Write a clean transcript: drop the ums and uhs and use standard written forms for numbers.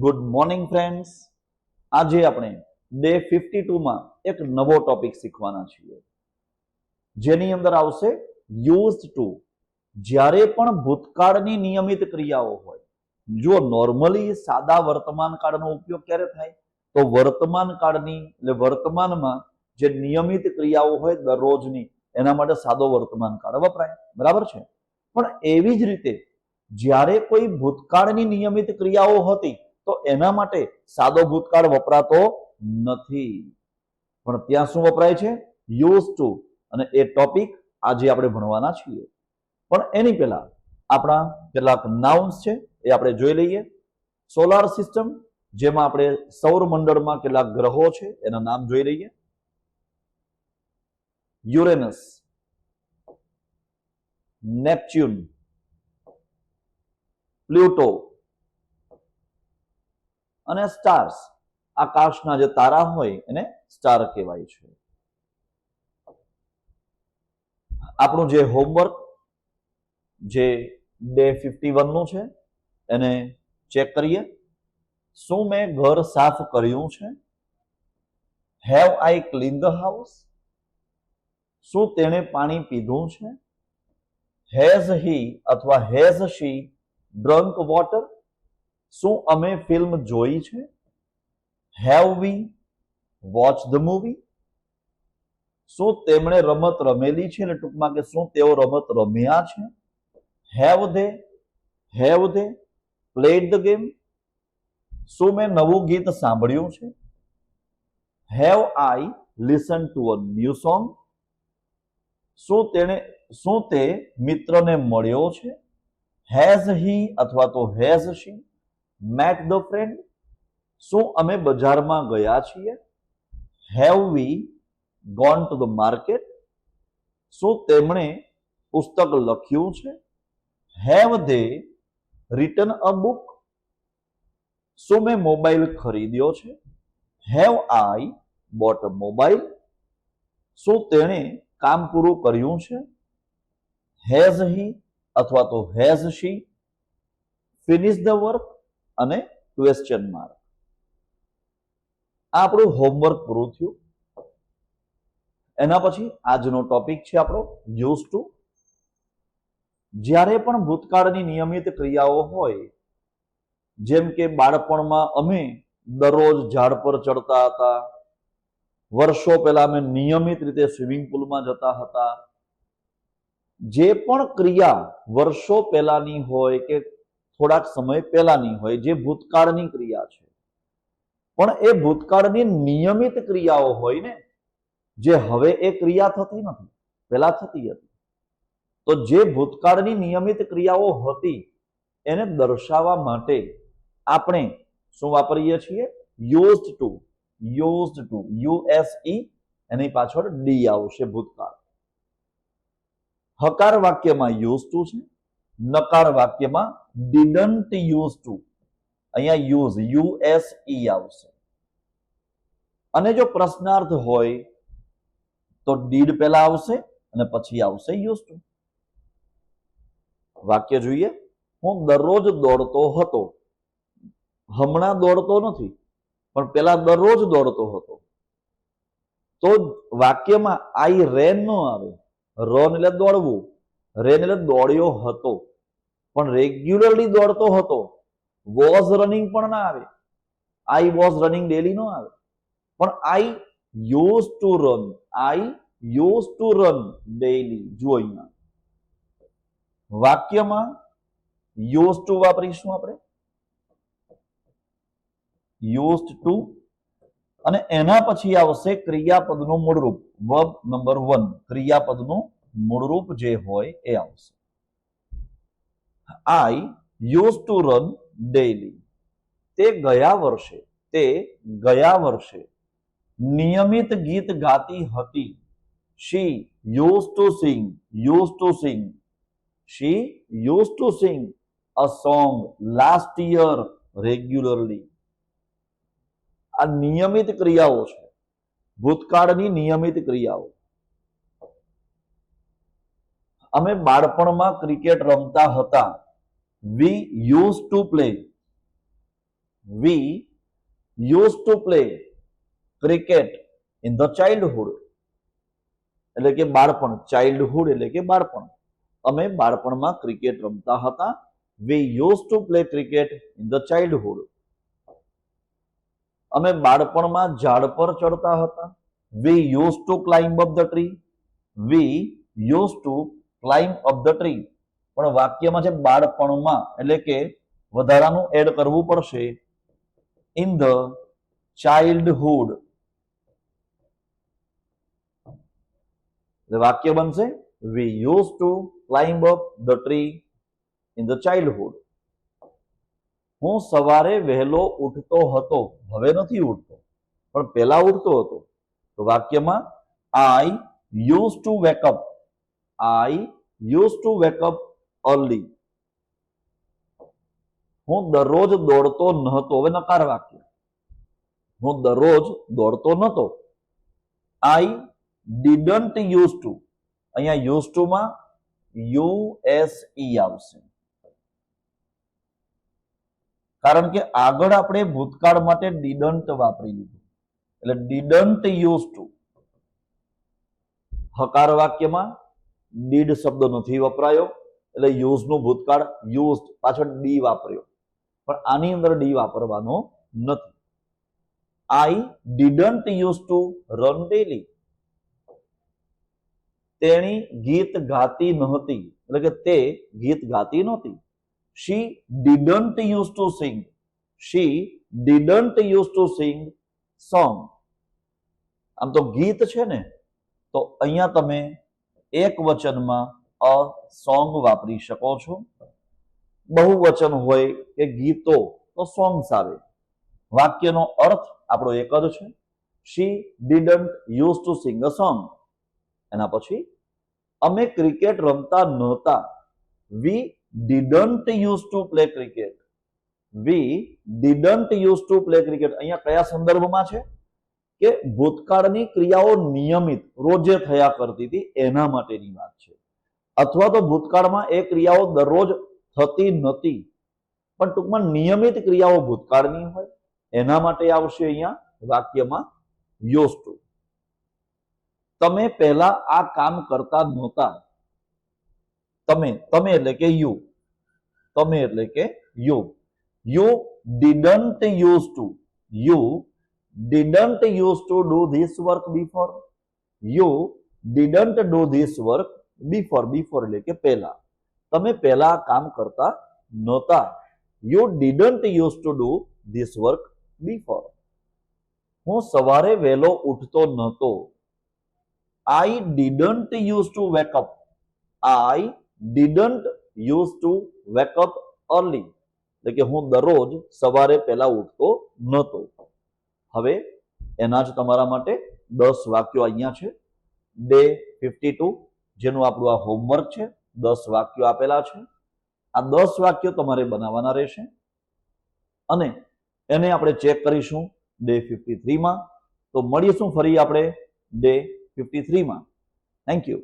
Good morning friends. આજે આપણે day 52 માં એક નવો ટોપિક શીખવાના છીએ, જેની અંદર આવશે યુઝડ ટુ. જ્યારે પણ ભૂતકાળની નિયમિત ક્રિયાઓ હોય, જો નોર્મલી સાદા વર્તમાન કાળનો ઉપયોગ ક્યારે થાય, તો વર્તમાન કાળની એટલે વર્તમાનમાં જે નિયમિત ક્રિયાઓ હોય દરરોજની, એના માટે સાદો વર્તમાન કાળ વપરાય. બરાબર છે. પણ એવી જ રીતે જ્યારે કોઈ ભૂતકાળની નિયમિત ક્રિયાઓ હતી, તો એના માટે સાદો ભૂતકાળ વપરાતો નથી, પણ ત્યાં શું વપરાય છે? Use to. અને એ ટોપિક આજે આપણે ભણવાના છીએ. પણ એની પહેલા આપણા કેટલાક નાઉન્સ છે એ આપણે જોઈ લઈએ. સોલાર સિસ્ટમ, જેમાં આપણે સૌર મંડળમાં કેટલાક ગ્રહો છે એના નામ જોઈ લઈએ. યુરેનસ, નેપચ્યુન, પ્લુટો અને સ્ટાર્સ. આકાશના જે તારા હોય એને સ્ટાર કહેવાય છે. આપણું જે હોમવર્ક જે ડે 51 નું છે એને ચેક કરીએ. શું મેં ઘર સાફ કર્યું છે? Have I clean the house? શું તેણે પાણી પીધું છે? હેઝ હી અથવા હેઝ શી ડ્રંક વોટર? શું અમે ફિલ્મ જોઈ છે? Have V watch the movie? શું તેમણે રમત રમેલી છે, એટલે ટૂંકમાં કે શું તેઓ રમત રમ્યા છે? Have they played the game? શું મેં નવું ગીત સાંભળ્યું છે? Have I listen to a new song? શું તે મિત્રને મળ્યો છે? હેઝ હી અથવા તો has she met the friend? શું અમે બજારમાં ગયા છીએ? Have we gone to the market? શું તેમણે પુસ્તક લખ્યું છે? Have they written a book? શું મેં મોબાઈલ ખરીદ્યો છે? Have I bought a mobile? શું તેણે કામ પૂરું કર્યું છે? હેઝ હી અથવા તો has she finish the work? અને ક્વેશ્ચન માર્ક. આ આપણું હોમવર્ક પૂરું થયું. એના પછી આજનો ટોપિક છે આપણો યુઝ ટુ. જ્યારે પણ ભૂતકાળની નિયમિત ક્રિયાઓ હોય, જેમ કે બાળપણમાં અમે દરરોજ ઝાડ પર ચડતા હતા, વર્ષો પહેલા અમે નિયમિત રીતે સ્વિમિંગ પુલમાં જતા હતા. જે પણ ક્રિયા વર્ષો પહેલાની હોય કે થોડાક સમય પહેલાની હોય, જે ભૂતકાળની ક્રિયા છે, પણ એ ભૂતકાળની નિયમિત ક્રિયાઓ હોય ને, જે હવે એ ક્રિયા થતી નથી, પહેલા થતી હતી. તો જે ભૂતકાળની નિયમિત ક્રિયાઓ હતી એને દર્શાવવા માટે આપણે શું વાપરીએ છીએ? Used to. યુઝડ ટુ, યુએસઈ, એની પાછળ ડી આવશે, ભૂતકાળ. હકાર વાક્યમાં યુઝ ટુ છે, નકાર વાક્યમાં ડીડન્ટ યુઝ ટુ. અહીંયા યુઝ, યુએસઈ આવશે. અને જો પ્રશ્નાર્થ હોય તો ડીડ પહેલા આવશે અને પછી આવશે યુઝ ટુ. વાક્ય જોઈએ. હું દરરોજ દોડતો હતો. હમણાં દોડતો નથી, પણ પેલા દરરોજ દોડતો હતો. તો વાક્યમાં આઈ રેન ન આવે. રન એટલે દોડવું, રેન એટલે દોડ્યો હતો, પણ રેગ્યુલરલી દોડતો હતો. વોઝ રનિંગ પણ ના આવે. આઈ વોઝ રનિંગ ડેલી ન આવે, પણ આઈ use to run. I use to run daily. જુઓ અહીંયા વાક્યમાં યુઝ ટુ વાપરીશું આપણે, યુઝડ ટુ, અને એના પછી આવશે ક્રિયાપદનું મૂળરૂપ, વર્બ નંબર 1. ક્રિયાપદનું મૂળરૂપ જે હોય એ આવશે. I use to run daily. તે ગયા વર્ષે નિયમિત ગીત ગાતી હતી. She use to sing. Use to sing. She use to sing a song last year regularly. આ નિયમિત ક્રિયાઓ છે, ભૂતકાળની નિયમિત ક્રિયાઓ. અમે બાળપણમાં ક્રિકેટ રમતા હતા. વી use to play. V use to play cricket in the childhood, એટલે કે બાળપણ. ચાઇલ્ડહુડ એટલે કે બાળપણ. અમે બાળપણમાં ક્રિકેટ રમતા હતા. વી use to play cricket in the childhood. અમે બાળપણમાં ઝાડ પર ચડતા હતા. વી use to climb up the tree. V use to climb up the tree. પણ વાક્યમાં છે બાળપણમાં, એટલે કે વધારાનું એડ કરવું પડશે. In the childhood. વાક્ય બનશે વી use to climb up the tree in the childhood. હું સવારે વહેલો ઉઠતો હતો. હવે નથી ઉઠતો, પણ પહેલા ઉઠતો હતો. તો વાક્યમાં આઈ યુઝ ટુ વેક અપ. આઈ use two wake up early. હું દરરોજ દોડતો નહોતો. હવે નકાર વાક્ય. હું દરરોજ દોડતો નહોતો. આઈ ડીડન્ટ યુઝ ટુ. અહીંયા યુઝ ટુ માં યુએસઈ આવશે, કારણ કે આગળ આપણે ભૂતકાળ માટે ડીડન્ટ વાપરી લીધું, એટલે ડીડન્ટ યુઝ ટુ. હકાર વાક્યમાં ડીડ શબ્દ નથી વપરાયો, એટલે યુઝ નું ભૂતકાળ યુઝ પાછળ ડી વાપર્યો, પણ આની અંદર ડી વાપરવાનો નથી. આઈ didn't use to run daily. તેણી ગીત ગાતી નહોતી, એટલે કે તે ગીત ગાતી નહોતી. She didn't used to sing. She didn't used to sing song. આમ તો ગીત છે ને, તો અહીંયા તમે એક વચનમાં અ સોંગ વાપરી શકો છો. બહુવચન હોય કે ગીતો તો સોંગ્સ આવે. વાક્યનો અર્થ આપણો એક જ છે. She didn't used to sing a song. એના પછી અમે ક્રિકેટ રમતા નહોતા. We didn't used to play cricket. We didn't used to play cricket. અહીંયા કયા સંદર્ભમાં છે કે ભૂતકાળની ક્રિયાઓ નિયમિત રોજે થયા કરતી હતી એના માટેની વાત છે, અથવા તો ભૂતકાળમાં એ ક્રિયાઓ દરરોજ થતી નથી, પણ ટૂંકમાં નિયમિત ક્રિયાઓ ભૂતકાળની હોય એના માટે આવશે અહીંયા વાક્યમાં used to. તમે પહેલા આ કામ કરતા નહોતા. તમે એટલે કે યુ. તમે એટલે કે you. You didn't use to. You didn't use to do this work before. You didn't do this work before. Before એટલે કે પહેલા. તમે પહેલા કામ કરતા નહોતા. You didn't use to do this work before. હું સવારે વહેલો ઉઠતો નહોતો. I didn't used to wake up. I didn't used to wake up early. એટલે કે હું દરરોજ સવારે પહેલા ઉઠતો નહોતો. હવે એના જ તમારા માટે 10 વાક્યો અહીંયા છે. ડે 52 જેનું આપણું આ હોમવર્ક છે. 10 વાક્યો આપેલા છે. આ 10 વાક્યો તમારે બનાવવાના રહેશે અને એને આપણે ચેક કરીશું ડે 53 માં. તો મળીશું ફરી આપણે ડે 53 માં. Thank you.